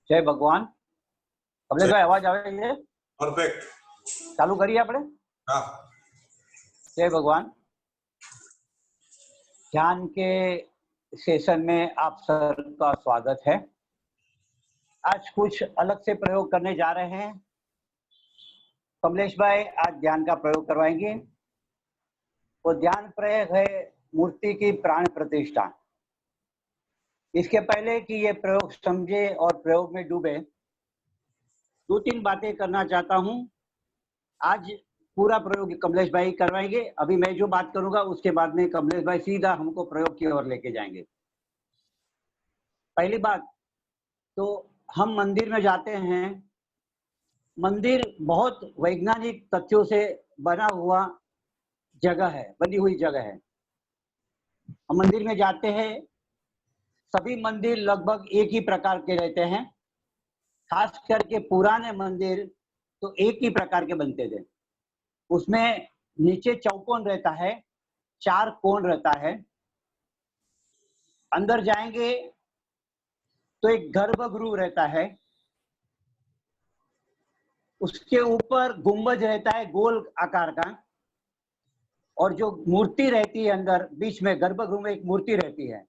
जय भगवान। कमलेश भाई आवाज आ रही है? परफेक्ट। चालू करिए आपने। हाँ। जय भगवान। ध्यान के सेशन में आप सबका स्वागत है। आज कुछ अलग से प्रयोग करने जा रहे हैं। कमलेश भाई आज ध्यान का प्रयोग करवाएंगे। वो ध्यान प्रयोग है मूर्ति की प्राण प्रतिष्ठा। इसके पहले कि ये प्रयोग समझे और प्रयोग में डूबे, दो तीन बातें करना चाहता हूं। आज पूरा प्रयोग कमलेश भाई करवाएंगे। अभी मैं जो बात करूंगा उसके बाद में कमलेश भाई सीधा हमको प्रयोग की ओर लेके जाएंगे। पहली बात तो हम मंदिर में जाते हैं। मंदिर बहुत वैज्ञानिक तथ्यों से बना हुआ जगह है, बनी हुई जगह है। हम मंदिर में जाते हैं, सभी मंदिर लगभग एक ही प्रकार के रहते हैं। खास करके पुराने मंदिर तो एक ही प्रकार के बनते थे। उसमें नीचे चौकोन रहता है, चार कोण रहता है। अंदर जाएंगे तो एक गर्भगृह रहता है, उसके ऊपर गुंबज रहता है गोल आकार का, और जो मूर्ति रहती है अंदर बीच में गर्भगृह में एक मूर्ति रहती है।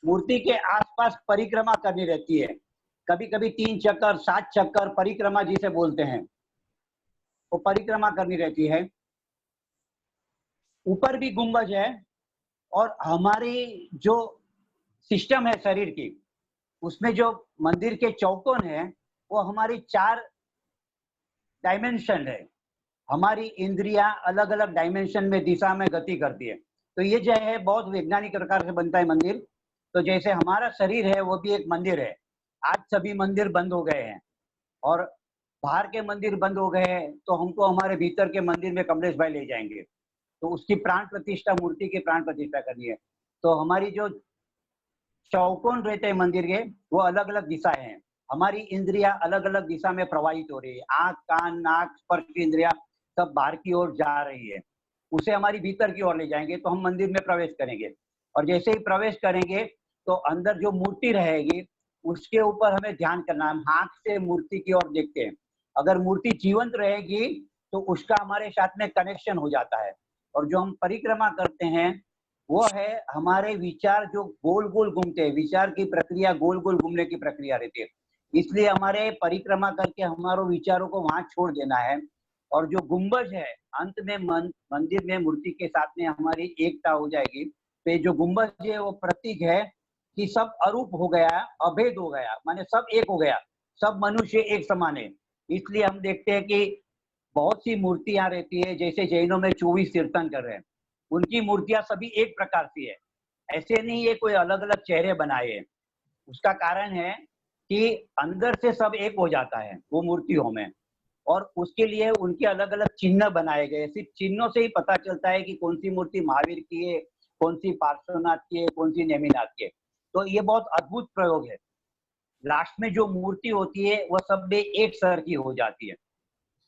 मूर्ति के आसपास परिक्रमा करनी रहती है। कभी कभी 3 चक्कर 7 चक्कर परिक्रमा जिसे बोलते हैं, वो परिक्रमा करनी रहती है। ऊपर भी गुंबज है, और हमारी जो सिस्टम है शरीर की, उसमें जो मंदिर के चौकोन है वो हमारी 4 डायमेंशन है। हमारी इंद्रियां अलग अलग डायमेंशन में दिशा में गति करती है। तो ये जो है बहुत वैज्ञानिक प्रकार से बनता है मंदिर। तो जैसे हमारा शरीर है वो भी एक मंदिर है। आज सभी मंदिर बंद हो गए हैं और बाहर के मंदिर बंद हो गए हैं, तो हमको हमारे भीतर के मंदिर में कमलेश भाई ले जाएंगे। तो उसकी प्राण प्रतिष्ठा, मूर्ति की प्राण प्रतिष्ठा करनी है। तो हमारी जो चौकोन रहते हैं मंदिर के, वो अलग अलग दिशाएं हैं। हमारी इंद्रियां अलग अलग दिशा में प्रवाहित हो रही है। आंख, कान, नाक, स्पर्श इंद्रिया सब बाहर की ओर जा रही है। उसे हमारी भीतर की ओर ले जाएंगे तो हम मंदिर में प्रवेश करेंगे। और जैसे ही प्रवेश करेंगे तो अंदर जो मूर्ति रहेगी उसके ऊपर हमें ध्यान करना है। हम आंख से मूर्ति की ओर देखते हैं। अगर मूर्ति जीवंत रहेगी तो उसका हमारे साथ में कनेक्शन हो जाता है। और जो हम परिक्रमा करते हैं वो है हमारे विचार जो गोल गोल घूमते हैं। विचार की प्रक्रिया गोल गोल घूमने की प्रक्रिया रहती है। इसलिए हमारे परिक्रमा करके हमारे विचारों को वहां छोड़ देना है। और जो गुंबज है, अंत में मंदिर में मूर्ति के साथ में हमारी एकता हो जाएगी। तो जो गुंबज है वो प्रतीक है कि सब अरूप हो गया, अभेद हो गया, माने सब एक हो गया, सब मनुष्य एक समान है। इसलिए हम देखते हैं कि बहुत सी मूर्तियां रहती है। जैसे जैनों में 24 तीर्थंकर है, उनकी मूर्तियां सभी एक प्रकार की है। ऐसे नहीं है कोई अलग अलग चेहरे बनाए हैं। उसका कारण है कि अंदर से सब एक हो जाता है वो मूर्तियों में। और उसके लिए उनके अलग अलग चिन्ह बनाए गए। सिर्फ चिन्हों से ही पता चलता है कि कौन सी मूर्ति महावीर की है, कौन सी पार्श्वनाथ की है, कौन सी नेमिनाथ की है। तो ये बहुत अद्भुत प्रयोग है। लास्ट में जो मूर्ति होती है वह सब में एक सर की हो जाती है।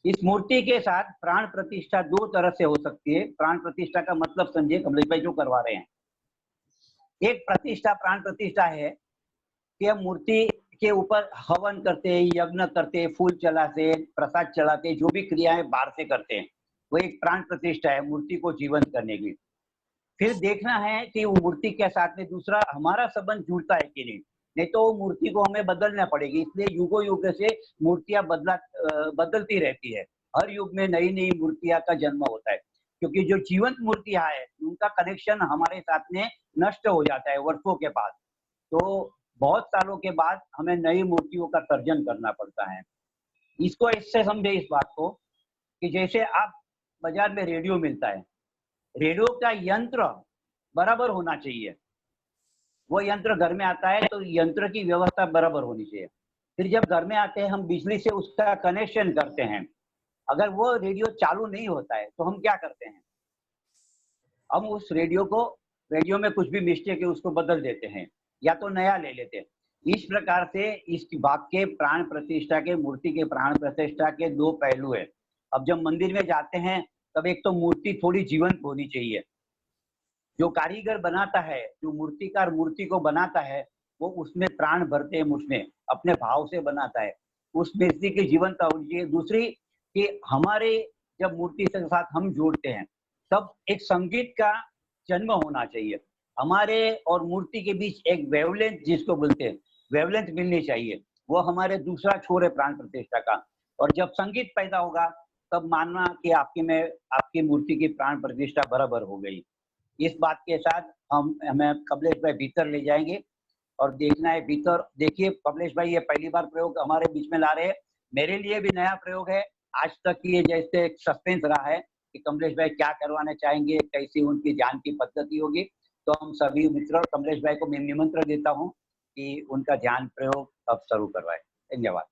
इस मूर्ति के साथ प्राण प्रतिष्ठा 2 तरह से हो सकती है। प्राण प्रतिष्ठा का मतलब समझिए कमलेश भाई जो करवा रहे हैं। एक प्रतिष्ठा, प्राण प्रतिष्ठा है कि हम मूर्ति के ऊपर हवन करते हैं, यज्ञ करते हैं, फूल चलाते हैं, प्रसाद चढ़ाते हैं, जो भी क्रियाएं बाहर से करते हैं, वो एक प्राण प्रतिष्ठा है मूर्ति को जीवंत करने की। फिर देखना है कि वो मूर्ति के साथ में दूसरा हमारा संबंध जुड़ता है कि नहीं तो वो मूर्ति को हमें बदलना पड़ेगी। इसलिए युगों युग से मूर्तियां बदलती रहती है। हर युग में नई नई मूर्तियां का जन्म होता है, क्योंकि जो जीवंत मूर्तियां है उनका कनेक्शन हमारे साथ में नष्ट हो जाता है वर्षों के बाद। तो बहुत सालों के बाद हमें नई मूर्तियों का सर्जन करना पड़ता है। इसको इससे समझे इस बात को कि जैसे आप बाजार में रेडियो मिलता है, रेडियो का यंत्र बराबर होना चाहिए। वो यंत्र घर में आता है तो यंत्र की व्यवस्था बराबर होनी चाहिए। फिर जब घर में आते हैं हम बिजली से उसका कनेक्शन करते हैं। अगर वो रेडियो चालू नहीं होता है तो हम क्या करते हैं, हम उस रेडियो में कुछ भी मिस्टेक है उसको बदल देते हैं या तो नया ले लेते हैं। इस प्रकार से इस भाग के प्राण प्रतिष्ठा के, मूर्ति के प्राण प्रतिष्ठा के 2 पहलू है। अब जब मंदिर में जाते हैं तब एक तो मूर्ति थोड़ी जीवंत होनी चाहिए। जो कारीगर बनाता है, जो मूर्तिकार मूर्ति को बनाता है, वो उसमें प्राण भरते हैं, उसमें अपने भाव से बनाता है, उस मिस्त्री की जीवंतता होनी चाहिए। दूसरी कि हमारे जब मूर्ति के साथ हम जोड़ते हैं, तब एक संगीत का जन्म होना चाहिए। हमारे और मूर्ति के बीच एक वेवलेंथ जिसको बोलते हैं, वेवलेंथ मिलनी चाहिए। वो हमारे दूसरा छोर है प्राण प्रतिष्ठा का। और जब संगीत पैदा होगा, तब मानना कि आपकी मूर्ति की प्राण प्रतिष्ठा बराबर हो गई। इस बात के साथ हमें कमलेश भाई भीतर ले जाएंगे और देखना है भीतर। देखिए कमलेश भाई, ये पहली बार प्रयोग हमारे बीच में ला रहे हैं, मेरे लिए भी नया प्रयोग है। आज तक ये जैसे एक सस्पेंस रहा है कि कमलेश भाई क्या करवाना चाहेंगे, कैसी उनकी ध्यान की पद्धति होगी। तो हम सभी मित्र कमलेश भाई को मैं निमंत्रण देता हूँ कि उनका ध्यान प्रयोग अब शुरू करवाए। धन्यवाद।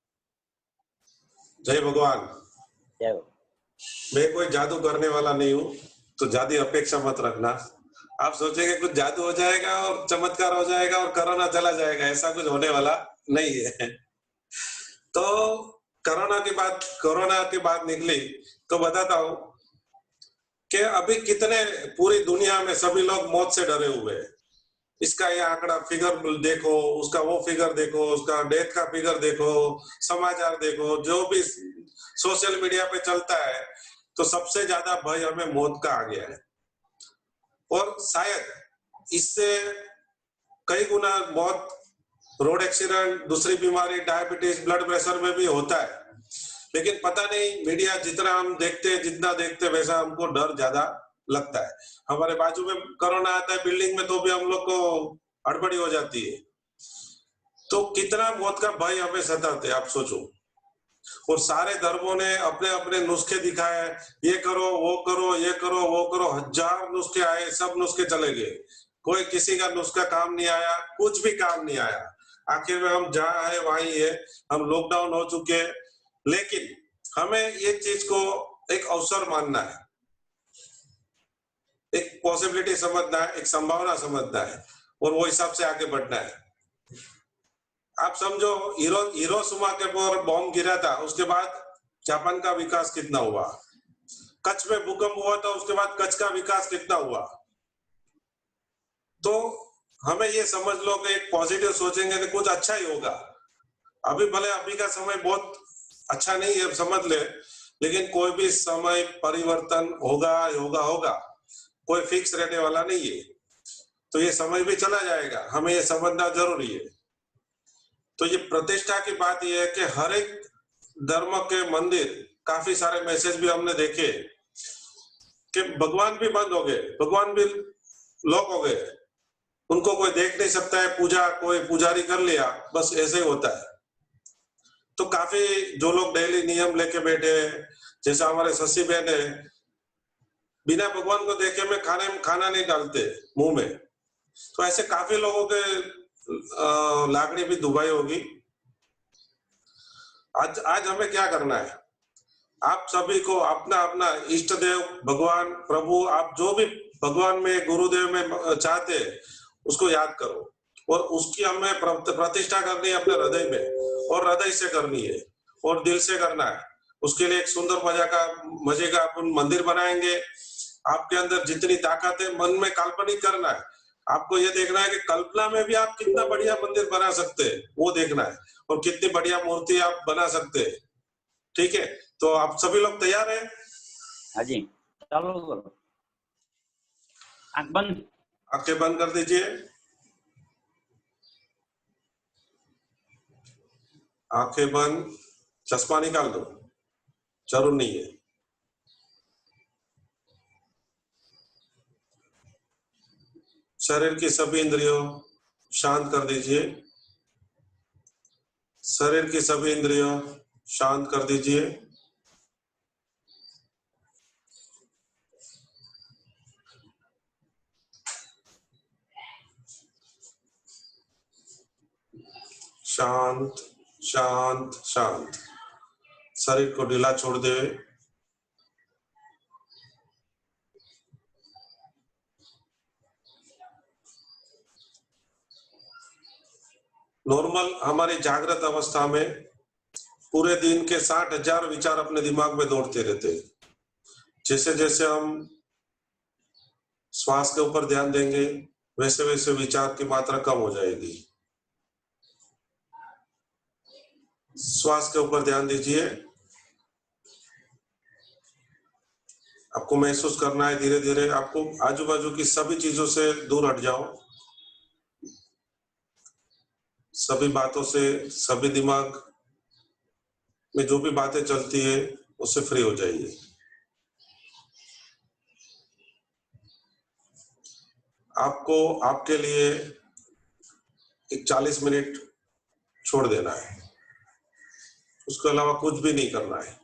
जय भगवान। जय भगवान। मैं कोई जादू करने वाला नहीं हूँ, तो ज्यादा अपेक्षा मत रखना। आप सोचेंगे कुछ जादू हो जाएगा और चमत्कार हो जाएगा और कोरोना चला जाएगा, ऐसा कुछ होने वाला नहीं है। तो कोरोना की बात निकली तो बताता हूँ कि अभी कितने पूरी दुनिया में सभी लोग मौत से डरे हुए हैं। इसका ये आंकड़ा फिगर देखो, उसका वो फिगर देखो, उसका डेथ का फिगर देखो, समाचार देखो, जो भी सोशल मीडिया पे चलता है, तो सबसे ज्यादा भय हमें मौत का आ गया है। और शायद इससे कई गुना मौत रोड एक्सीडेंट, दूसरी बीमारी, डायबिटीज, ब्लड प्रेशर में भी होता है। लेकिन पता नहीं, मीडिया जितना देखते वैसा हमको डर ज्यादा लगता है। हमारे बाजू में कोरोना आता है बिल्डिंग में, तो भी हम लोग को हड़बड़ी हो जाती है। तो कितना मौत का भय हमें सताते हैं, आप सोचो। और सारे धर्मों ने अपने अपने नुस्खे दिखाए, ये करो, वो करो, ये करो, वो करो, हजार नुस्खे आए, सब नुस्खे चले गए, कोई किसी का नुस्खा काम नहीं आया, कुछ भी काम नहीं आया। आखिर में हम जहाँ है वहीं है, हम लॉकडाउन हो चुके। लेकिन हमें ये चीज को एक अवसर मानना है, एक पॉसिबिलिटी समझना है, एक संभावना समझना है, और वो हिसाब से आगे बढ़ना है। आप समझो, हिरोशिमा के ऊपर बॉम्ब गिरा था, उसके बाद जापान का विकास कितना हुआ। कच्छ में भूकंप हुआ था, उसके बाद कच्छ का विकास कितना हुआ। तो हमें ये समझ लो कि एक पॉजिटिव सोचेंगे तो कुछ अच्छा ही होगा। अभी भले अभी का समय बहुत अच्छा नहीं है, समझ ले, लेकिन कोई भी समय परिवर्तन होगा, कोई फिक्स रहने वाला नहीं है। तो ये समय भी चला जाएगा, हमें ये समझना जरूरी है। तो ये प्रतिष्ठा की बात ये है कि हर एक धर्म के मंदिर, काफी सारे मैसेज भी हमने देखे कि भगवान भी बंद हो गए, भगवान भी लॉक हो गए, उनको कोई देख नहीं सकता है। पूजा कोई पुजारी कर लिया, बस ऐसे ही होता है। तो काफी जो लोग डेली नियम लेके बैठे, जैसा हमारे शशि बहन है, बिना भगवान को देखे में खाना नहीं डालते मुंह में। तो ऐसे काफी लोगों के लागणी भी दुबाई होगी। आज हमें क्या करना है, आप सभी को अपना अपना इष्ट देव, भगवान, प्रभु, आप जो भी भगवान में, गुरुदेव में चाहते हैं, उसको याद करो, और उसकी हमें प्रतिष्ठा करनी है अपने हृदय में, और हृदय से करनी है और दिल से करना है। उसके लिए एक सुंदर मजे का अपन मंदिर बनाएंगे। आपके अंदर जितनी ताकत है, मन में काल्पनिक करना है। आपको ये देखना है कि कल्पना में भी आप कितना बढ़िया मंदिर बना सकते हैं, वो देखना है, और कितनी बढ़िया मूर्ति आप बना सकते हैं। ठीक है, तो आप सभी लोग तैयार हैं? हाँ जी, चलो करो। आंखें बंद कर दीजिए। आंखें बंद, चश्मा निकाल दो, जरूर नहीं है। शरीर की सभी इंद्रियों शांत कर दीजिए। शरीर की सभी इंद्रियों शांत कर दीजिए। शांत शांत शांत। शरीर को ढीला छोड़ दे। नॉर्मल हमारी जागृत अवस्था में पूरे दिन के 60,000 विचार अपने दिमाग में दौड़ते रहते हैं। जैसे जैसे हम श्वास के ऊपर ध्यान देंगे, वैसे वैसे विचार की मात्रा कम हो जाएगी। श्वास के ऊपर ध्यान दीजिए। आपको महसूस करना है धीरे धीरे, आपको आजू बाजू की सभी चीजों से दूर हट जाओ, सभी बातों से, सभी दिमाग में जो भी बातें चलती है उससे फ्री हो जाइए। आपको आपके लिए एक 40 मिनट छोड़ देना है, उसके अलावा कुछ भी नहीं करना है।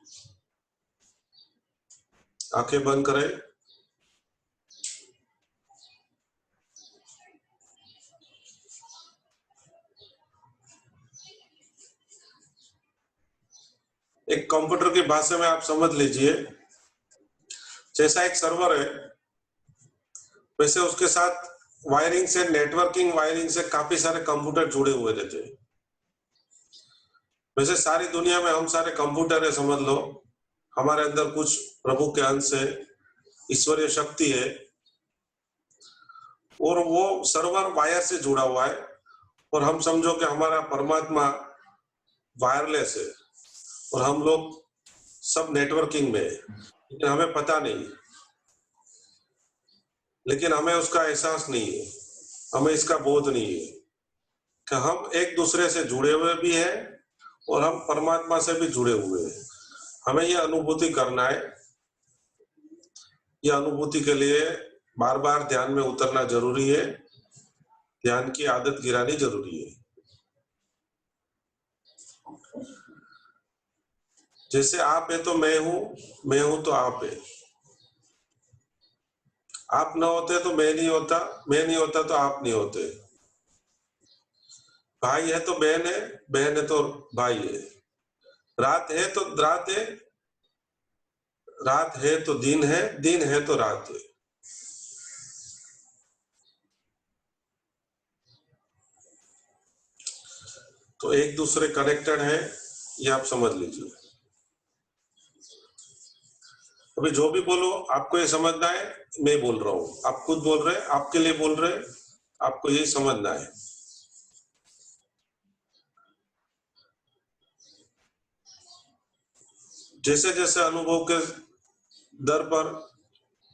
आंखें बंद करें। एक कंप्यूटर की भाषा में आप समझ लीजिए, जैसा एक सर्वर है वैसे उसके साथ वायरिंग से, नेटवर्किंग वायरिंग से काफी सारे कंप्यूटर जुड़े हुए रहते हैं। वैसे सारी दुनिया में हम सारे कंप्यूटर है समझ लो, हमारे अंदर कुछ प्रभु के अंश है, ईश्वरीय शक्ति है, और वो सर्वर वायर से जुड़ा हुआ है, और हम समझो कि हमारा परमात्मा वायरलेस है और हम लोग सब नेटवर्किंग में है, लेकिन हमें पता नहीं, लेकिन हमें उसका एहसास नहीं है, हमें इसका बोध नहीं है कि हम एक दूसरे से जुड़े हुए भी हैं और हम परमात्मा से भी जुड़े हुए हैं। हमें यह अनुभूति करना है। यह अनुभूति के लिए बार बार ध्यान में उतरना जरूरी है, ध्यान की आदत गिरानी जरूरी है। जैसे आप है तो मैं हूं तो आप है। आप ना होते तो मैं नहीं होता, मैं नहीं होता तो आप नहीं होते। भाई है तो बहन है तो भाई है। रात है तो रात है, रात है तो दिन है तो रात है। तो एक दूसरे कनेक्टेड है, ये आप समझ लीजिए। अभी जो भी बोलो आपको ये समझना है मैं बोल रहा हूं, आप खुद बोल रहे हैं, आपके लिए बोल रहे हैं, आपको यही समझना है। जैसे जैसे अनुभव के दर पर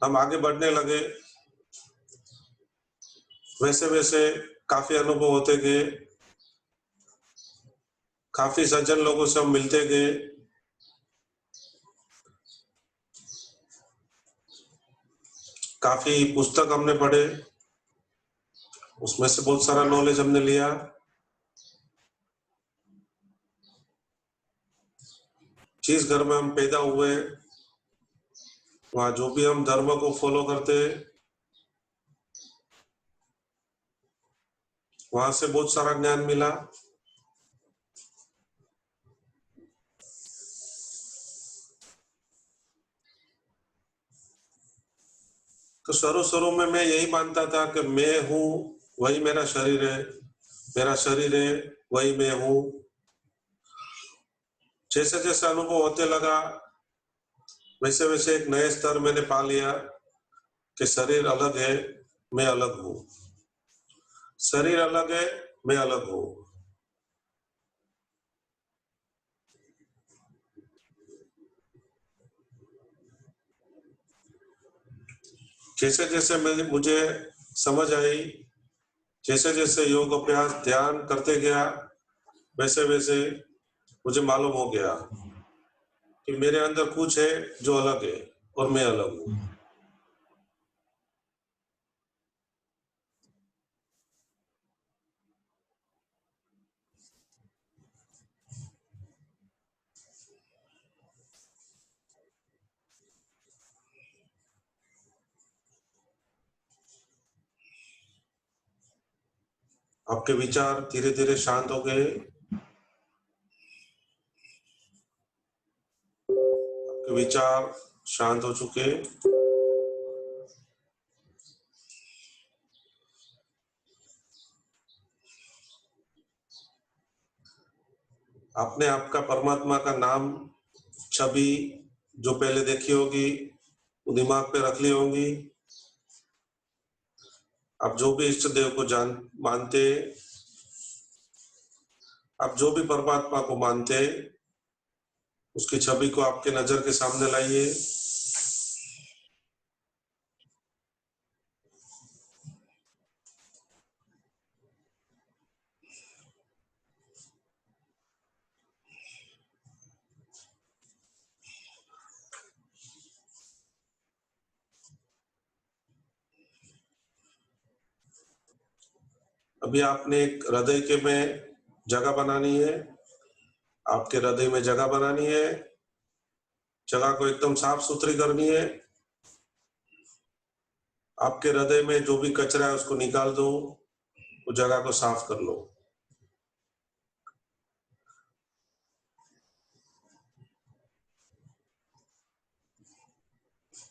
हम आगे बढ़ने लगे, वैसे वैसे काफी अनुभव होते गए, काफी सज्जन लोगों से हम मिलते गए, काफी पुस्तक हमने पढ़े, उसमें से बहुत सारा नॉलेज हमने लिया। जिस घर में हम पैदा हुए वहां जो भी हम धर्म को फॉलो करते वहां से बहुत सारा ज्ञान मिला। तो शुरू शुरू में मैं यही मानता था कि मैं हूं वही मेरा शरीर है, मेरा शरीर है वही मैं हूं। जैसे जैसे अनुभव होते लगा वैसे वैसे एक नए स्तर मैंने पा लिया कि शरीर अलग है, मैं अलग हूं। शरीर अलग है, मैं अलग हूं। जैसे जैसे मुझे समझ आई, जैसे जैसे योग अभ्यास ध्यान करते गया, वैसे वैसे मुझे मालूम हो गया कि मेरे अंदर कुछ है जो अलग है और मैं अलग हूं। आपके विचार धीरे धीरे शांत हो गए, आपके विचार शांत हो चुके। आपने आपका परमात्मा का नाम, छवि जो पहले देखी होगी वो दिमाग पे रख ली होगी। आप जो भी इष्ट देव को मानते, आप जो भी परमात्मा को मानते हैं उसकी छवि को आपके नजर के सामने लाइए। अभी आपने एक हृदय के में जगह बनानी है, आपके हृदय में जगह बनानी है, जगह को एकदम साफ सुथरी करनी है। आपके हृदय में जो भी कचरा है उसको निकाल दो, वो जगह को साफ कर लो।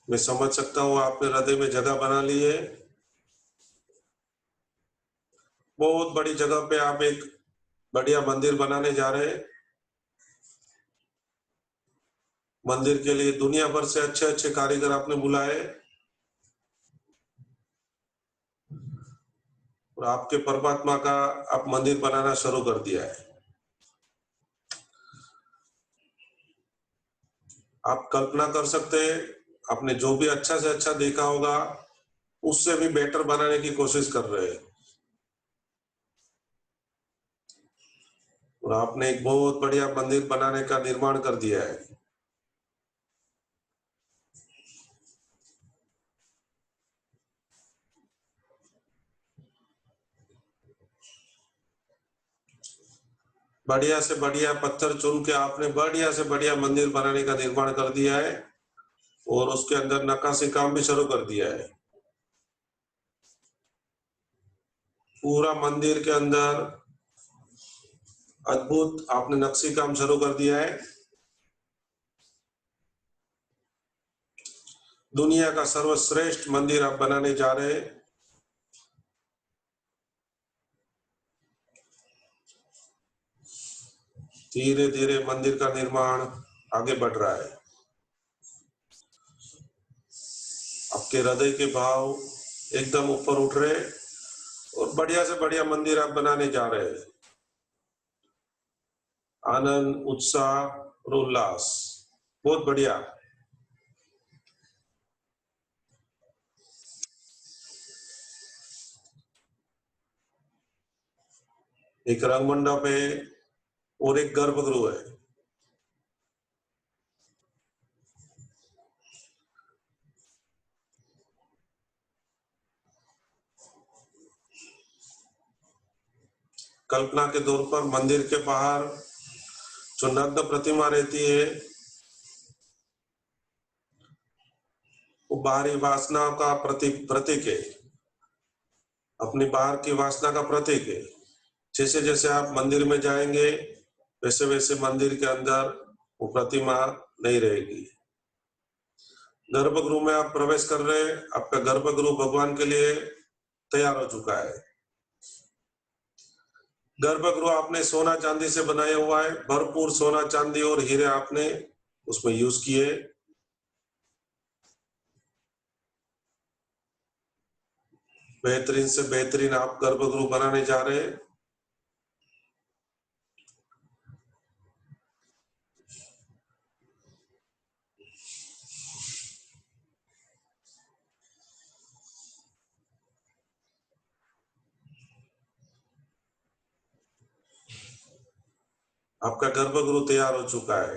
मैं समझ सकता हूँ आपने हृदय में जगह बना ली है। बहुत बड़ी जगह पे आप एक बढ़िया मंदिर बनाने जा रहे हैं। मंदिर के लिए दुनिया भर से अच्छे अच्छे कारीगर आपने बुलाए और आपके परमात्मा का आप मंदिर बनाना शुरू कर दिया है। आप कल्पना कर सकते हैं, आपने जो भी अच्छा से अच्छा देखा होगा उससे भी बेटर बनाने की कोशिश कर रहे हैं और आपने एक बहुत बढ़िया मंदिर बनाने का निर्माण कर दिया है। बढ़िया से बढ़िया पत्थर चुन के आपने बढ़िया से बढ़िया मंदिर बनाने का निर्माण कर दिया है और उसके अंदर नक्काशी काम भी शुरू कर दिया है। पूरा मंदिर के अंदर अद्भुत आपने नक्शी काम शुरू कर दिया है। दुनिया का सर्वश्रेष्ठ मंदिर आप बनाने जा रहे हैं। धीरे धीरे मंदिर का निर्माण आगे बढ़ रहा है। आपके हृदय के भाव एकदम ऊपर उठ रहे और बढ़िया से बढ़िया मंदिर आप बनाने जा रहे हैं। आनंद, उत्साह और उल्लास, बहुत बढ़िया। एक रंग मंडप है और एक गर्भगृह है। कल्पना के तौर पर मंदिर के बाहर जो नग्न प्रतिमा रहती है वो बाहरी वासना का प्रतीक है, अपनी बाहर की वासना का प्रतीक है। जैसे जैसे आप मंदिर में जाएंगे वैसे वैसे मंदिर के अंदर वो प्रतिमा नहीं रहेगी। गर्भगृह में आप प्रवेश कर रहे हैं, आपका गर्भगृह भगवान के लिए तैयार हो चुका है। गर्भगृह आपने सोना चांदी से बनाया हुआ है, भरपूर सोना चांदी और हीरे आपने उसमें यूज किए। बेहतरीन से बेहतरीन आप गर्भगृह बनाने जा रहे हैं। आपका गर्भगृह तैयार हो चुका है।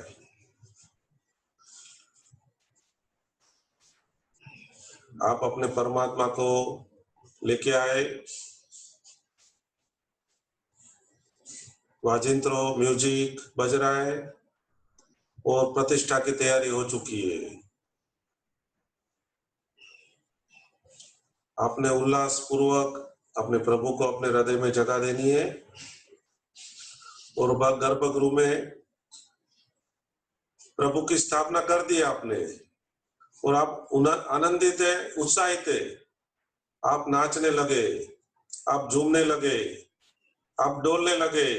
आप अपने परमात्मा को लेके आए। वाजिंत्रो म्यूजिक बज रहा है और प्रतिष्ठा की तैयारी हो चुकी है। आपने उल्लास पूर्वक अपने प्रभु को अपने हृदय में जगह देनी है और गर्भगृह में प्रभु की स्थापना कर दी आपने और आप आनंदित है, उत्साहित है। आप नाचने लगे, आप झूमने लगे, आप डोलने लगे।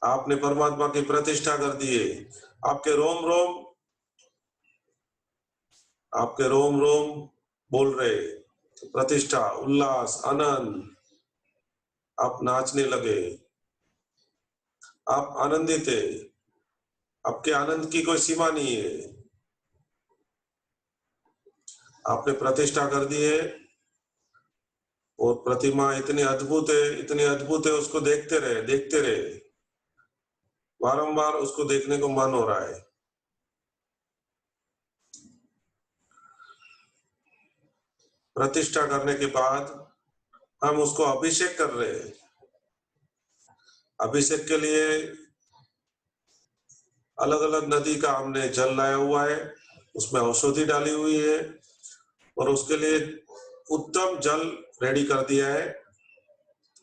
आपने परमात्मा की प्रतिष्ठा कर दी है। आपके रोम रोम बोल रहे, प्रतिष्ठा, उल्लास, आनंद। आप नाचने लगे। आप आनंदित है, आपके आनंद की कोई सीमा नहीं है। आपने प्रतिष्ठा कर दी है और प्रतिमा इतनी अद्भुत है, इतनी अद्भुत है, उसको देखते रहे, देखते रहे, बारंबार उसको देखने को मन हो रहा है। प्रतिष्ठा करने के बाद हम उसको अभिषेक कर रहे हैं। अभिषेक के लिए अलग अलग नदी का हमने जल लाया हुआ है, उसमें औषधि डाली हुई है और उसके लिए उत्तम जल रेडी कर दिया है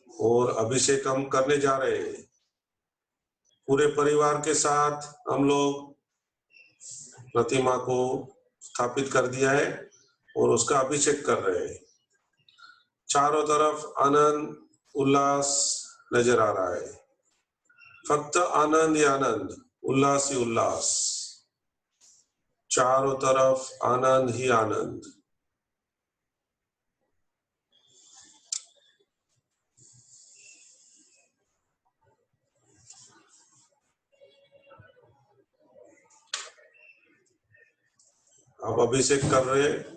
और अभिषेक हम करने जा रहे हैं। पूरे परिवार के साथ हम लोग प्रतिमा को स्थापित कर दिया है और उसका अभिषेक कर रहे हैं। चारों तरफ आनंद उल्लास नजर आ रहा है, फक्त आनंद ही आनंद, उल्लास ही उल्लास, चारों तरफ आनंद ही आनंद। आप अभिषेक कर रहे हैं।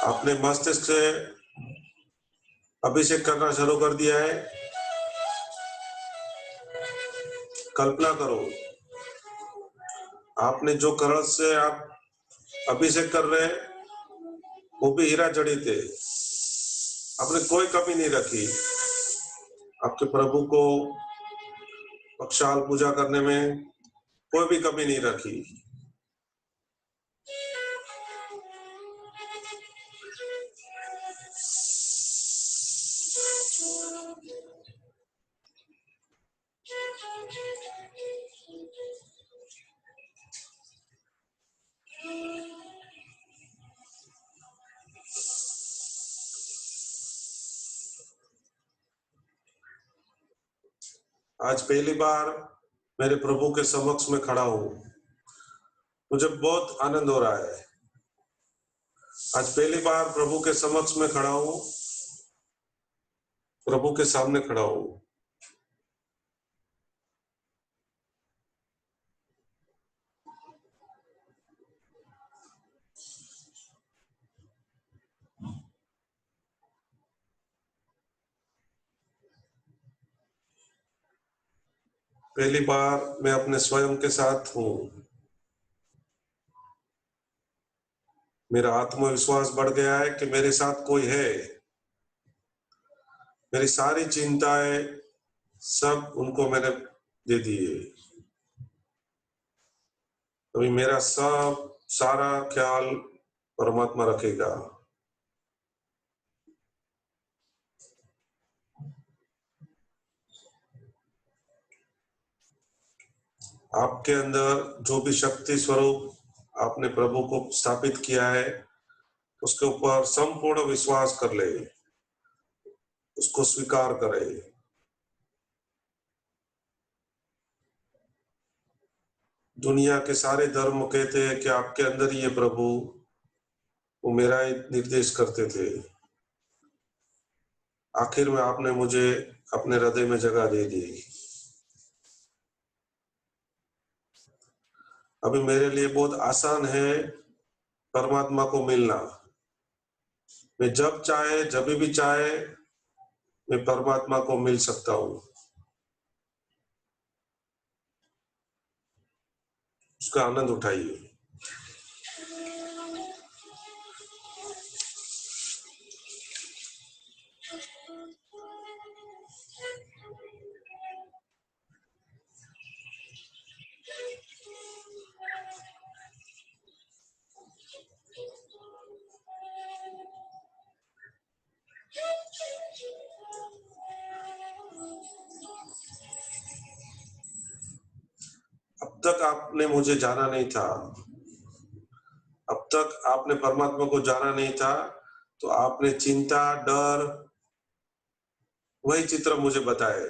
आपने मस्तिष्क से अभिषेक करना शुरू कर दिया है। कल्पना करो, आपने जो कलश से आप अभिषेक कर रहे हैं वो भी हीरा जड़ित है। आपने कोई कमी नहीं रखी आपके प्रभु को पक्षाल पूजा करने में, कोई भी कमी नहीं रखी। आज पहली बार मेरे प्रभु के समक्ष में खड़ा हूं, मुझे बहुत आनंद हो रहा है। आज पहली बार प्रभु के समक्ष में खड़ा हूं, प्रभु के सामने खड़ा हूं। पहली बार मैं अपने स्वयं के साथ हूं। मेरा आत्मविश्वास बढ़ गया है कि मेरे साथ कोई है। मेरी सारी चिंताएं सब उनको मैंने दे दी है। अभी मेरा सब सारा ख्याल परमात्मा रखेगा। आपके अंदर जो भी शक्ति स्वरूप आपने प्रभु को स्थापित किया है उसके ऊपर संपूर्ण विश्वास कर ले, उसको स्वीकार करे। दुनिया के सारे धर्म कहते हैं कि आपके अंदर ही है प्रभु, वो मेरा ही निर्देश करते थे। आखिर में आपने मुझे अपने हृदय में जगह दे दी। अभी मेरे लिए बहुत आसान है परमात्मा को मिलना। मैं जब चाहे, जब भी चाहे मैं परमात्मा को मिल सकता हूँ। उसका आनंद उठाइए। तक आपने मुझे जाना नहीं था, अब तक आपने परमात्मा को जाना नहीं था, तो आपने चिंता, डर, वही चित्र मुझे बताए।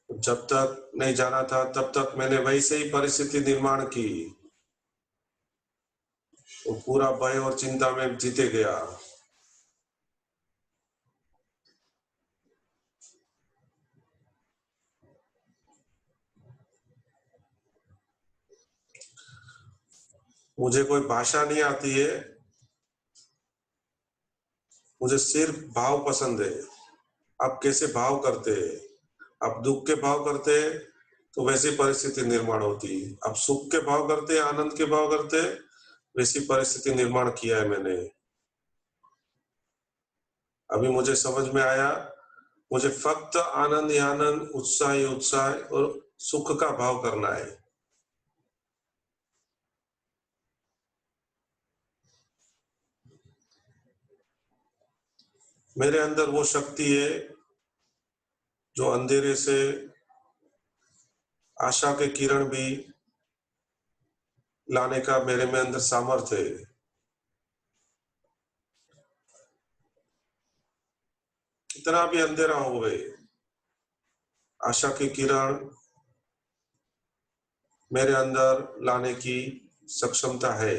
जब तक नहीं जाना था तब तक मैंने वैसे ही परिस्थिति निर्माण की, वो पूरा भय और चिंता में जीते गया। मुझे कोई भाषा नहीं आती है, मुझे सिर्फ भाव पसंद है। आप कैसे भाव करते हैं? आप दुख के भाव करते हैं तो वैसी परिस्थिति निर्माण होती है। आप सुख के भाव करते हैं, आनंद के भाव करते हैं, वैसी परिस्थिति निर्माण किया है मैंने। अभी मुझे समझ में आया, मुझे फक्त आनंद ही आनंद, उत्साह ही उत्साह और सुख का भाव करना है। मेरे अंदर वो शक्ति है जो अंधेरे से आशा के किरण भी लाने का मेरे में अंदर सामर्थ्य है। कितना भी अंधेरा हो गए, आशा की किरण मेरे अंदर लाने की सक्षमता है।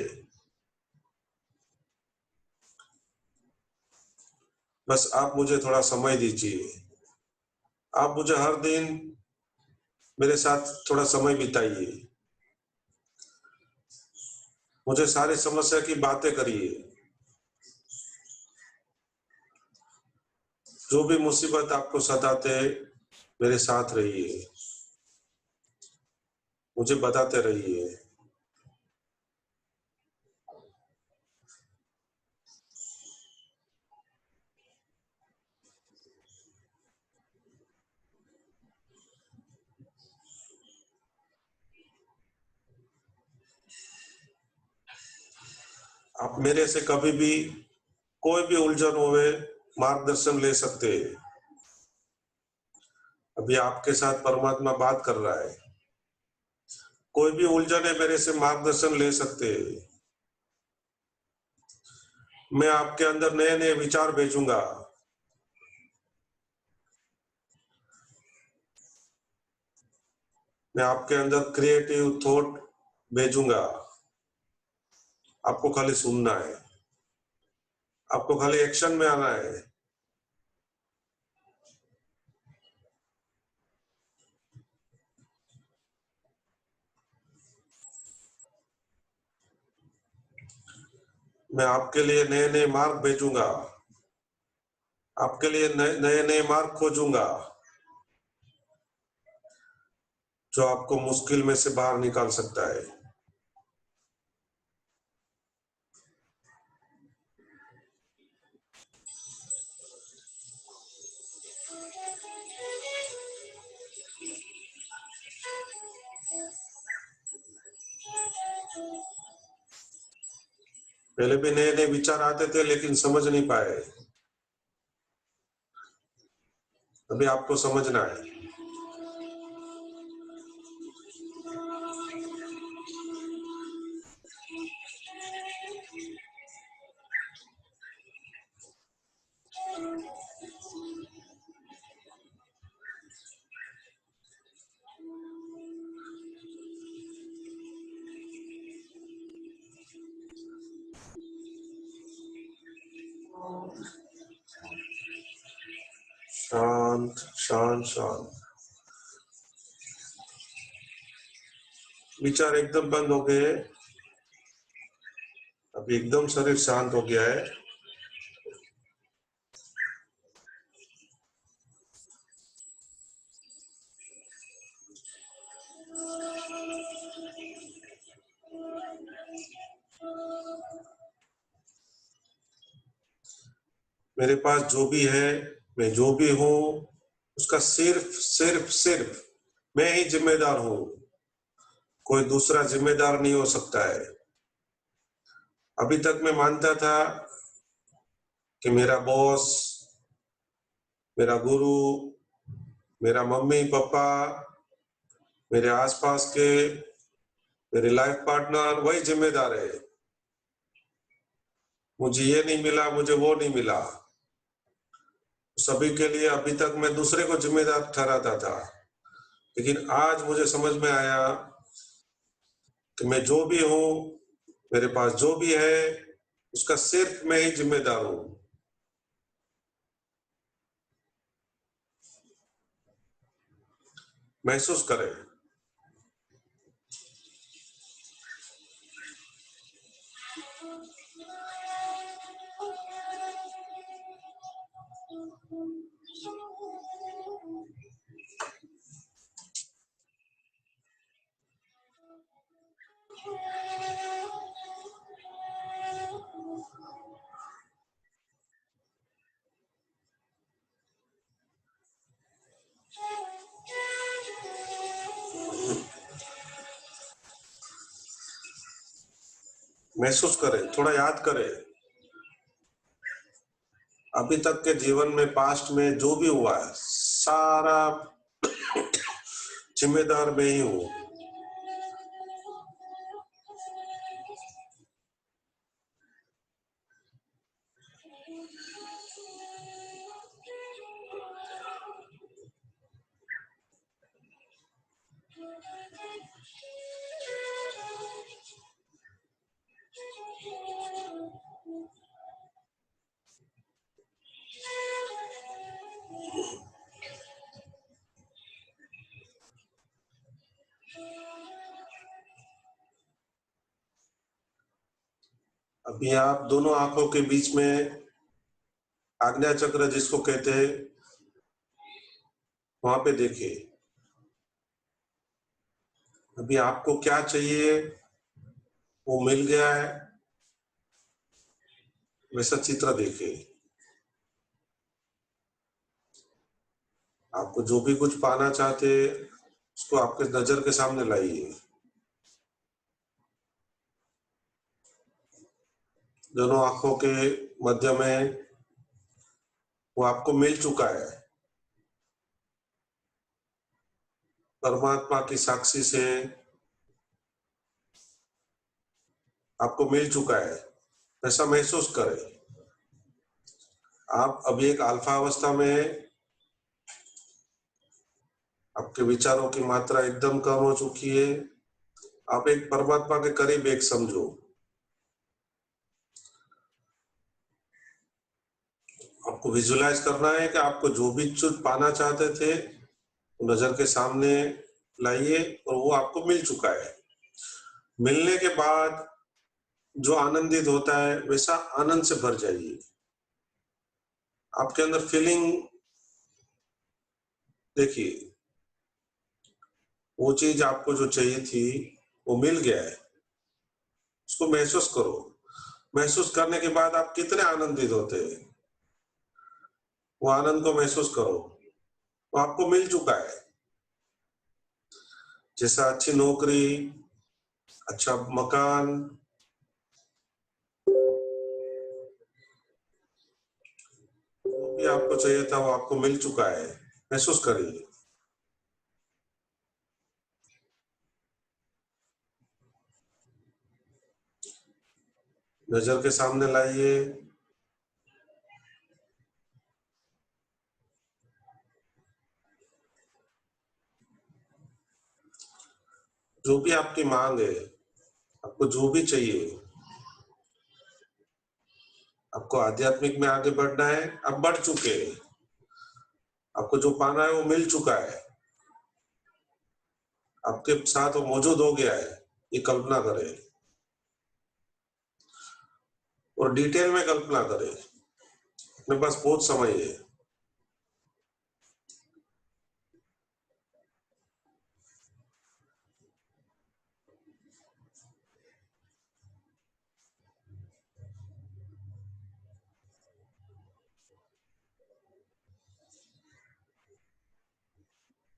बस आप मुझे थोड़ा समय दीजिए। आप मुझे हर दिन मेरे साथ थोड़ा समय बिताइए, मुझे सारी समस्या की बातें करिए। जो भी मुसीबत आपको सताते, मेरे साथ रहिए, मुझे बताते रहिए। आप मेरे से कभी भी कोई भी उलझन होवे, मार्गदर्शन ले सकते हैं। अभी आपके साथ परमात्मा बात कर रहा है, कोई भी उलझन है मेरे से मार्गदर्शन ले सकते हैं। मैं आपके अंदर नए नए विचार भेजूंगा, मैं आपके अंदर क्रिएटिव थॉट भेजूंगा। आपको खाली सुनना है, आपको खाली एक्शन में आना है। मैं आपके लिए नए नए मार्ग भेजूंगा, आपके लिए नए नए मार्ग खोजूंगा, जो आपको मुश्किल में से बाहर निकाल सकता है। पहले भी नए नए विचार आते थे लेकिन समझ नहीं पाए, अभी आपको समझना है। शांत शांत शांत, विचार एकदम बंद हो गए। अभी एकदम शरीर शांत हो गया है। मेरे पास जो भी है, मैं जो भी हूँ, उसका सिर्फ सिर्फ सिर्फ मैं ही जिम्मेदार हूँ। कोई दूसरा जिम्मेदार नहीं हो सकता है। अभी तक मैं मानता था कि मेरा बॉस, मेरा गुरु, मेरा मम्मी पापा, मेरे आसपास के, मेरे लाइफ पार्टनर, वही जिम्मेदार है। मुझे ये नहीं मिला, मुझे वो नहीं मिला, सभी के लिए अभी तक मैं दूसरे को जिम्मेदार ठहराता था। लेकिन आज मुझे समझ में आया कि मैं जो भी हूं, मेरे पास जो भी है, उसका सिर्फ मैं ही जिम्मेदार हूं। महसूस करें। महसूस करें, थोड़ा याद करें, अभी तक के जीवन में, पास्ट में जो भी हुआ है, सारा जिम्मेदार मैं ही हूं। अभी आप दोनों आंखों के बीच में आज्ञा चक्र जिसको कहते हैं, वहां पे देखिए। अभी आपको क्या चाहिए वो मिल गया है, वैसा चित्र देखिए। आपको जो भी कुछ पाना चाहते उसको आपके नजर के सामने लाइए। दोनों आंखों के मध्य में वो आपको मिल चुका है। परमात्मा की साक्षी से आपको मिल चुका है, ऐसा महसूस करें। आप अभी एक अल्फा अवस्था में हैं, आपके विचारों की मात्रा एकदम कम हो चुकी है। आप एक परमात्मा के करीब एक समझो। आपको विजुलाइज करना है कि आपको जो भी चीज पाना चाहते थे वो नजर के सामने लाइए और वो आपको मिल चुका है। मिलने के बाद जो आनंदित होता है वैसा आनंद से भर जाइए। आपके अंदर फीलिंग देखिए, वो चीज आपको जो चाहिए थी वो मिल गया है, उसको महसूस करो। महसूस करने के बाद आप कितने आनंदित होते हैं, वो आनंद को महसूस करो। वो आपको मिल चुका है। जैसा अच्छी नौकरी, अच्छा मकान, जो भी आपको चाहिए था वो आपको मिल चुका है। महसूस करिए। नजर के सामने लाइए। जो भी आपकी मांग है, आपको जो भी चाहिए, आपको आध्यात्मिक में आगे बढ़ना है, आप बढ़ चुके हैं। आपको जो पाना है वो मिल चुका है, आपके साथ वो मौजूद हो गया है। ये कल्पना करें और डिटेल में कल्पना करें। अपने पास बहुत समय है।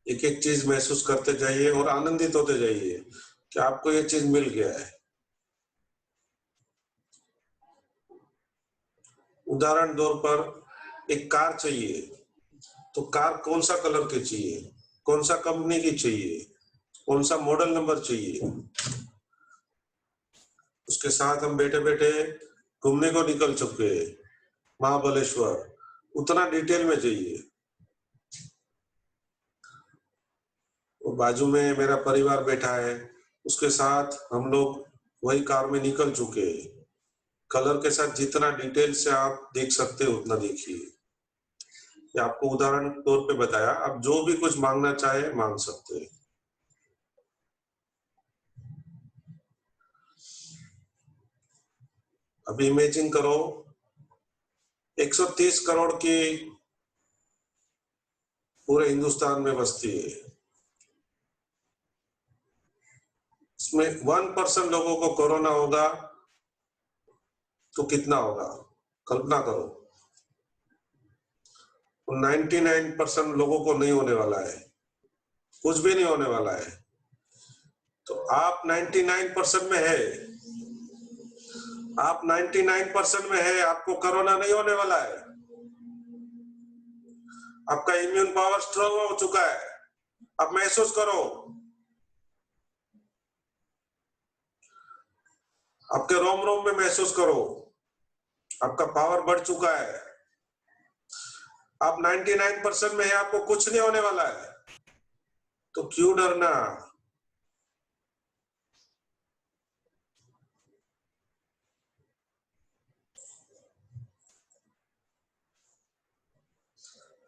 एक एक चीज महसूस करते जाइए और आनंदित होते जाइए कि आपको ये चीज मिल गया है। उदाहरण तौर पर एक कार चाहिए, तो कार कौन सा कलर की चाहिए, कौन सा कंपनी की चाहिए, कौन सा मॉडल नंबर चाहिए, उसके साथ हम बैठे बैठे घूमने को निकल चुके हैं महाबलेश्वर, उतना डिटेल में चाहिए। वो बाजू में मेरा परिवार बैठा है, उसके साथ हम लोग वही कार में निकल चुके हैं। कलर के साथ जितना डिटेल से आप देख सकते हो उतना देखिए। ये आपको उदाहरण के तौर पे बताया, आप जो भी कुछ मांगना चाहे मांग सकते हैं। अभी इमेजिन करो 130 करोड़ की पूरे हिंदुस्तान में बस्ती है, इसमें 1% लोगों को कोरोना होगा तो कितना होगा, कल्पना करो। 99% लोगों को नहीं होने वाला है, कुछ भी नहीं होने वाला है। तो आप 99% में है, आप 99% में है, आपको कोरोना नहीं होने वाला है। आपका इम्यून पावर स्ट्रांग हो चुका है, आप महसूस करो। आपके रोम रोम में महसूस करो, आपका पावर बढ़ चुका है। आप 99% में है, आपको कुछ नहीं होने वाला है, तो क्यों डरना।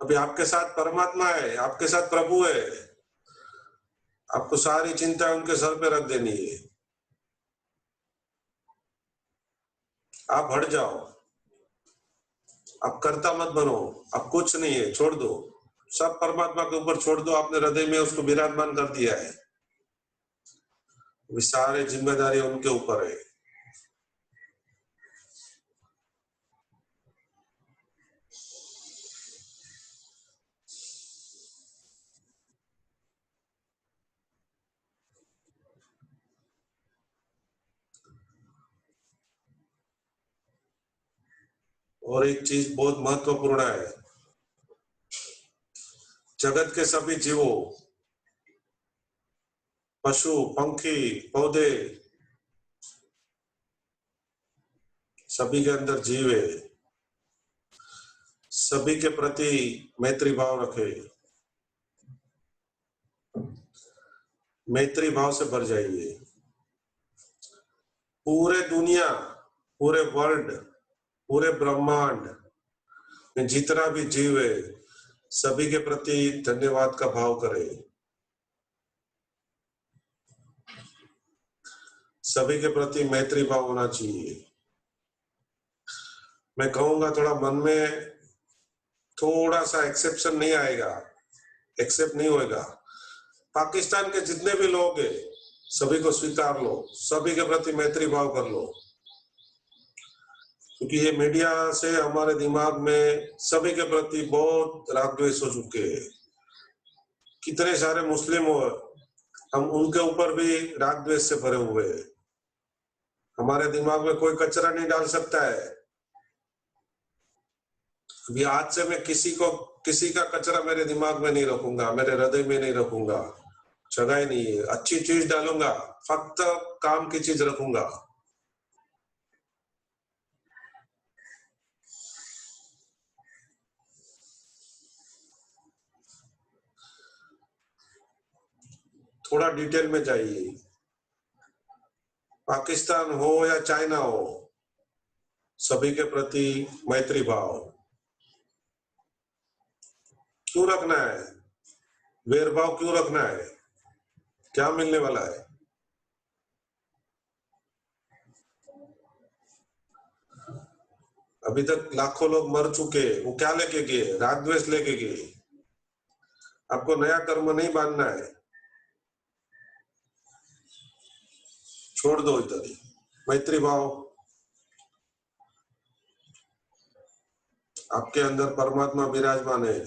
अभी आपके साथ परमात्मा है, आपके साथ प्रभु है, आपको सारी चिंता उनके सर पे रख देनी है। आप हट जाओ, आप कर्ता मत बनो, आप कुछ नहीं है, छोड़ दो, सब परमात्मा के ऊपर छोड़ दो। आपने हृदय में उसको विराजमान कर दिया है, अभी सारी जिम्मेदारी उनके ऊपर है। और एक चीज बहुत महत्वपूर्ण है, जगत के सभी जीवों, पशु पंखी पौधे, सभी के अंदर जीव है, सभी के प्रति मैत्री भाव रखे, मैत्री भाव से भर जाइए। पूरे दुनिया, पूरे वर्ल्ड, पूरे ब्रह्मांड में जितना भी जीव है, सभी के प्रति धन्यवाद का भाव करे, सभी के प्रति मैत्री भाव होना चाहिए। मैं कहूंगा थोड़ा मन में थोड़ा सा एक्सेप्शन नहीं आएगा, एक्सेप्ट नहीं होएगा। पाकिस्तान के जितने भी लोग हैं सभी को स्वीकार लो, सभी के प्रति मैत्री भाव कर लो, क्योंकि ये मीडिया से हमारे दिमाग में सभी के प्रति बहुत राग द्वेष हो चुके हैं। कितने सारे मुस्लिम हो, हम उनके ऊपर भी राग द्वेष से भरे हुए हैं। हमारे दिमाग में कोई कचरा नहीं डाल सकता है। अभी आज से मैं किसी का कचरा मेरे दिमाग में नहीं रखूंगा, मेरे हृदय में नहीं रखूंगा, जगह ही नहीं है। अच्छी चीज डालूंगा, फक्त काम की चीज रखूंगा। थोड़ा डिटेल में जाइए, पाकिस्तान हो या चाइना हो, सभी के प्रति मैत्री भाव क्यों रखना है, वेरभाव क्यों रखना है, क्या मिलने वाला है। अभी तक लाखों लोग मर चुके, वो क्या लेके गए, राग द्वेष लेके गए। आपको नया कर्म नहीं बांधना है, छोड़ दो इधर ही। मैत्री भाव, आपके अंदर परमात्मा विराजमान है,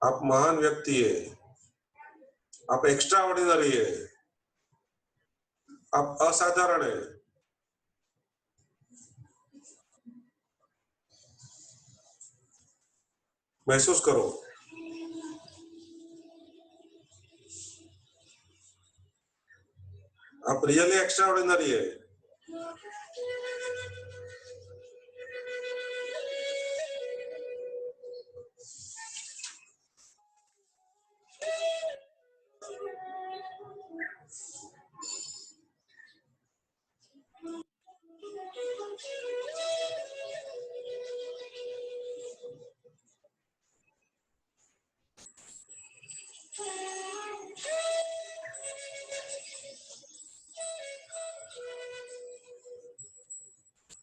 आप महान व्यक्ति है, आप एक्स्ट्रा ऑर्डिनरी है, आप असाधारण है। महसूस करो, रियली एक्स्ट्राऑर्डिनरी है।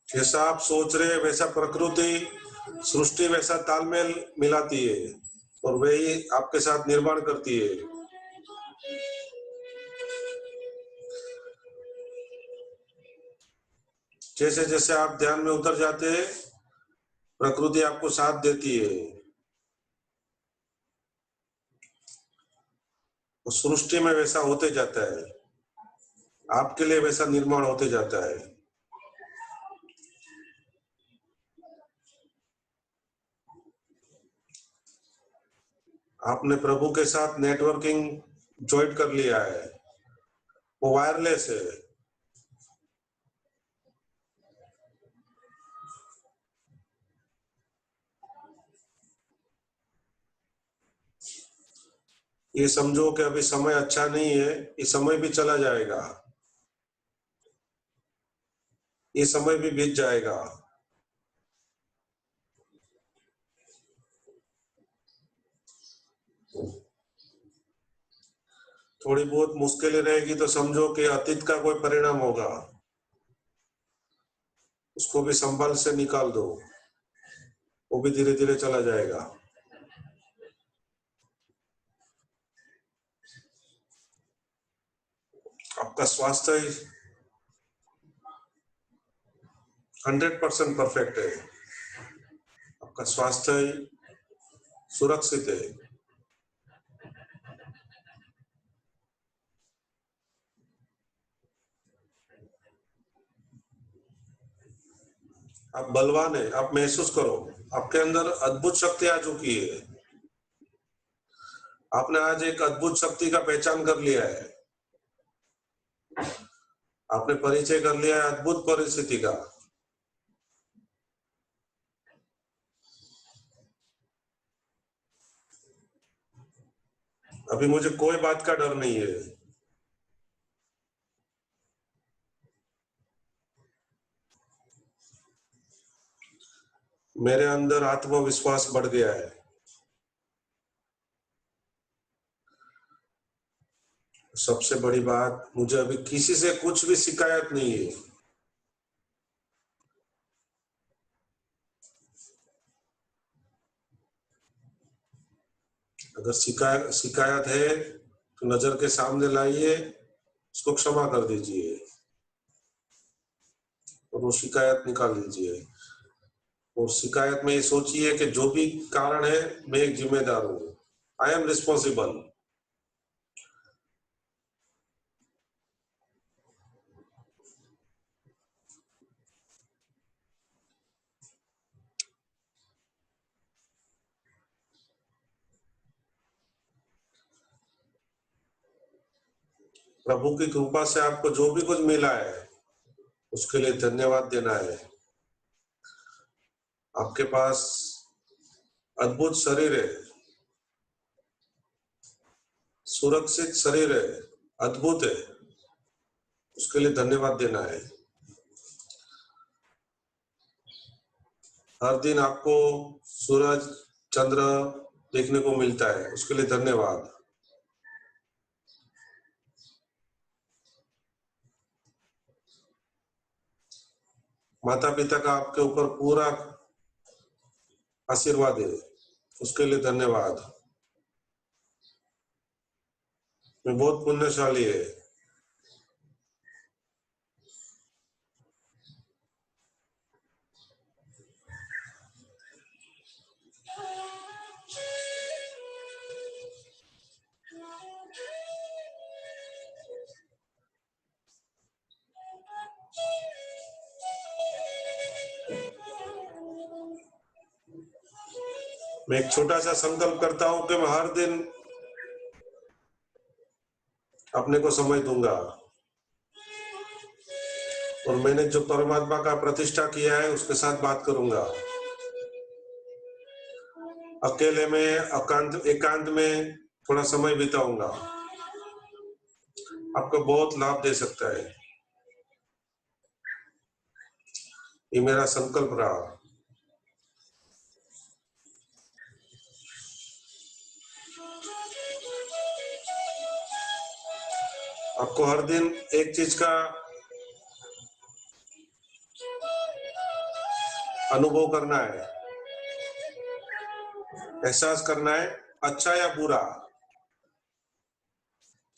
जैसा आप सोच रहे हैं वैसा प्रकृति सृष्टि वैसा तालमेल मिलाती है और वही आपके साथ निर्माण करती है। जैसे जैसे आप ध्यान में उतर जाते हैं प्रकृति आपको साथ देती है और सृष्टि में वैसा होते जाता है, आपके लिए वैसा निर्माण होते जाता है। आपने प्रभु के साथ नेटवर्किंग ज्वाइन कर लिया है, वो वायरलेस है। ये समझो कि अभी समय अच्छा नहीं है, ये समय भी चला जाएगा, ये समय भी बीत जाएगा। थोड़ी बहुत मुश्किलें रहेगी तो समझो कि अतीत का कोई परिणाम होगा, उसको भी संभल से निकाल दो, वो भी धीरे धीरे चला जाएगा। आपका स्वास्थ्य 100% परफेक्ट है, आपका स्वास्थ्य सुरक्षित है। आप बलवान है, आप महसूस करो आपके अंदर अद्भुत शक्ति आ चुकी है। आपने आज एक अद्भुत शक्ति का पहचान कर लिया है, आपने परिचय कर लिया है अद्भुत परिस्थिति का। अभी मुझे कोई बात का डर नहीं है। मेरे अंदर आत्मविश्वास बढ़ गया है। सबसे बड़ी बात, मुझे अभी किसी से कुछ भी शिकायत नहीं है। अगर शिकायत है तो नजर के सामने लाइए, उसको क्षमा कर दीजिए और वो शिकायत निकाल दीजिए। और शिकायत में ये सोचिए कि जो भी कारण है मैं एक जिम्मेदार हूं, आई एम रिस्पॉन्सिबल। प्रभु की कृपा से आपको जो भी कुछ मिला है उसके लिए धन्यवाद देना है। आपके पास अद्भुत शरीर है, सुरक्षित शरीर है, अद्भुत है, उसके लिए धन्यवाद देना है। हर दिन आपको सूरज चंद्र देखने को मिलता है, उसके लिए धन्यवाद। माता पिता का आपके ऊपर पूरा आशीर्वाद है, उसके लिए धन्यवाद। मैं बहुत पुण्यशाली है। मैं एक छोटा सा संकल्प करता हूं कि मैं हर दिन अपने को समय दूंगा। और मैंने जो परमात्मा का प्रतिष्ठा किया है उसके साथ बात करूंगा। अकेले में एकांत में थोड़ा समय बिताऊंगा। आपको बहुत लाभ दे सकता है। ये मेरा संकल्प रहा। आपको हर दिन एक चीज का अनुभव करना है, एहसास करना है, अच्छा या बुरा।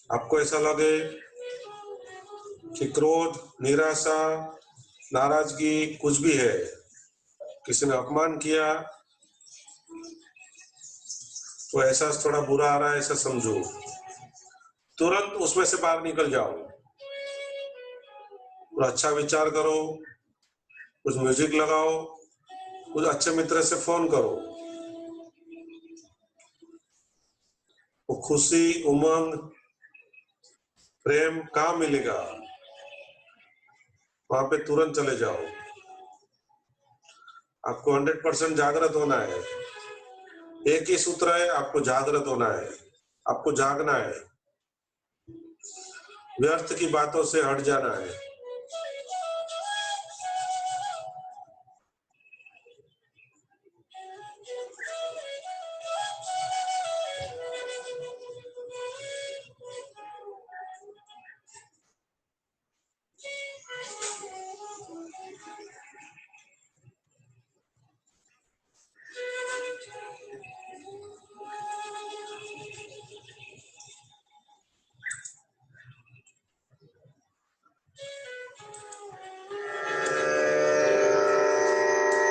आपको ऐसा लगे कि क्रोध, निराशा, नाराजगी कुछ भी है, किसी ने अपमान किया तो एहसास थोड़ा बुरा आ रहा है, ऐसा समझो। तुरंत उसमें से बाहर निकल जाओ और अच्छा विचार करो, कुछ म्यूजिक लगाओ, कुछ अच्छे मित्र से फोन करो। वो खुशी, उमंग, प्रेम कहाँ मिलेगा? वहां पे तुरंत चले जाओ। आपको 100% जागृत होना है। एक ही सूत्र है, आपको जागृत होना है, आपको जागना है, व्यर्थ की बातों से हट जाना है।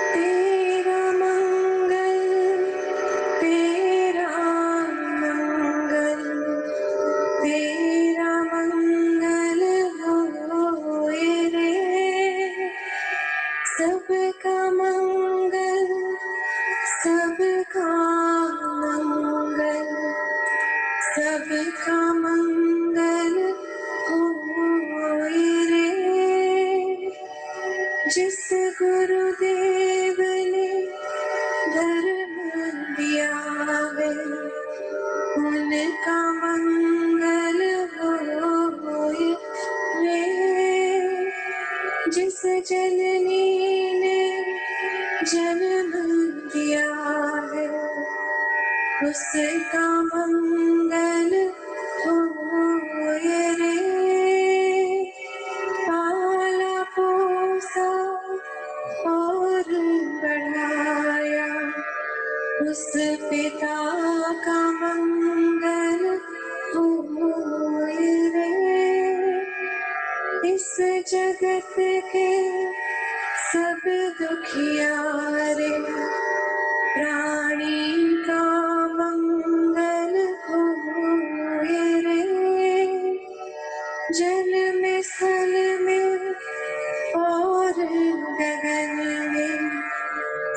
तेरा मंगल, तेरा मंगल, तेरा मंगल होए रे। सबका मंगल, सबका मंगल, सबका मंगल होए रे। जिस गुरुदेव ने धर्म दिया है, उनका मंगल होए रे। जिस जननी ने जन्म दिया है, उसका मंगल होए रे। पाला पोसा और बढ़ाया, उस पिता का मंगल होए रे। इस जगत के सब दुखियारे प्राणी का मंगल होए रे। जल में, स्थल में और गगन में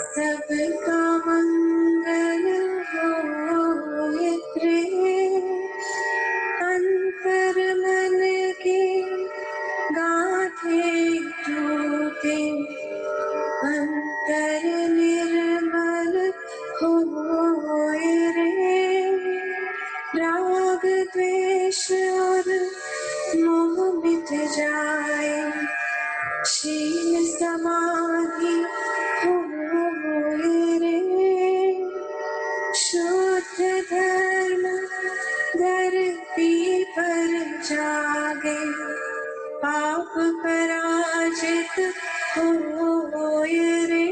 सबका मंगल होए रे। अंतर मन की गाथें टूटे, अंतर निर्मल होए रे। राग द्वेष और मोह मिट जाए, शील समाधि होए रे। शुद्ध धर्म धरती पर जागे, पाप पराजित होए रे।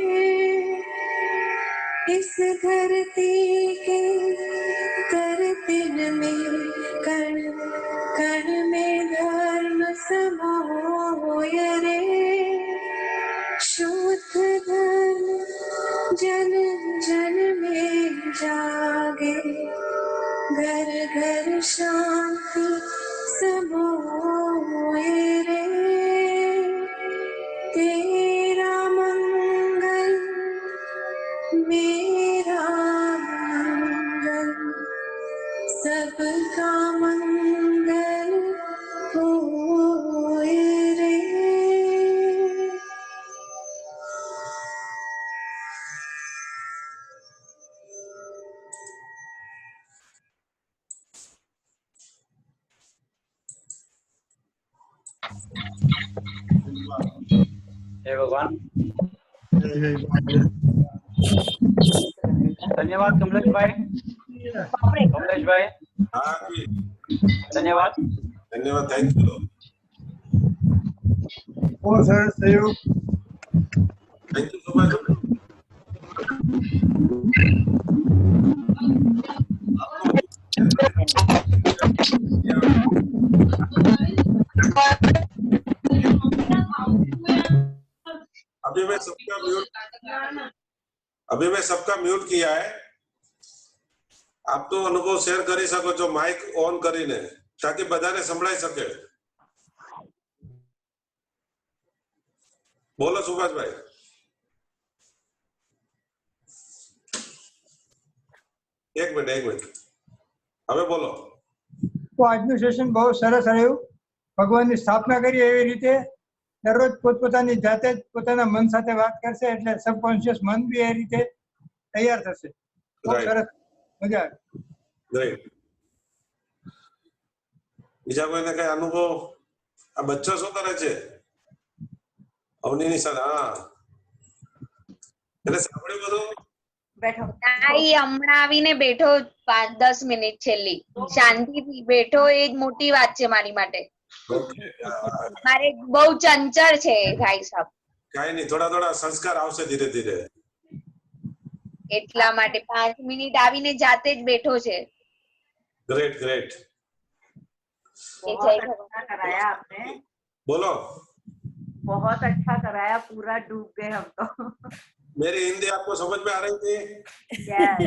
इस धरती के कर दिन में कण कण में धर्म समाए रे। शुद्ध धर्म जन जन में जागे, घर घर शांति समाए रे। तेरा मंगल, मेरा मंगल, सबका मंगल होए रे। हे भगवान। धन्यवाद कमलेश भाई। कमलेश भाई हाँ जी, धन्यवाद। धन्यवाद, थैंक यू। बहुत सरस सहयोग। थैंक यू सुभाष भाई। अभी मैं सबका म्यूट किया है। आप तो अनुभव शेर કરી શકો છો માઇક ઓન કરીને, તાકી બધાને સંભળાઈ શકે। બોલો સુભાષ ભાઈ। એક મિનિટ હવે બોલો। તો આજનું સેશન બહુ સરસ રહ્યું। ભગવાનની સ્થાપના કરી એવી રીતે દરરોજ પોતપોતાની જાતે જ પોતાના મન સાથે વાત કરશે એટલે સબકોન્શિયસ મન બી એ રીતે તૈયાર થશે। બહુ સરસ, મજા આવે। ગ્રેટ। બીજા કોઈને કઈ અનુભવ? આ બચ્ચો શું કરે છે? અવનીની સર, હા એટલે સાંભળ્યું બધું? બેઠો હમણાં આવીને બેઠો 5-10 મિનિટ છેલ્લી શાંતિથી બેઠો એ જ મોટી વાત છે મારી માટે। મારે બહુ ચંચળ છે ભાઈ સાહેબ। કઈ નહીં, થોડા થોડા સંસ્કાર આવશે ધીરે ધીરે। એટલા માટે 5 મિનિટ આવીને જાતે જ બેઠો છે। Great great. बहुत अच्छा कराया आपने, बोलो। बहुत अच्छा कराया, पूरा डूब गए हम तो। मेरी हिंदी आपको समझ में आ रही थी? Yes.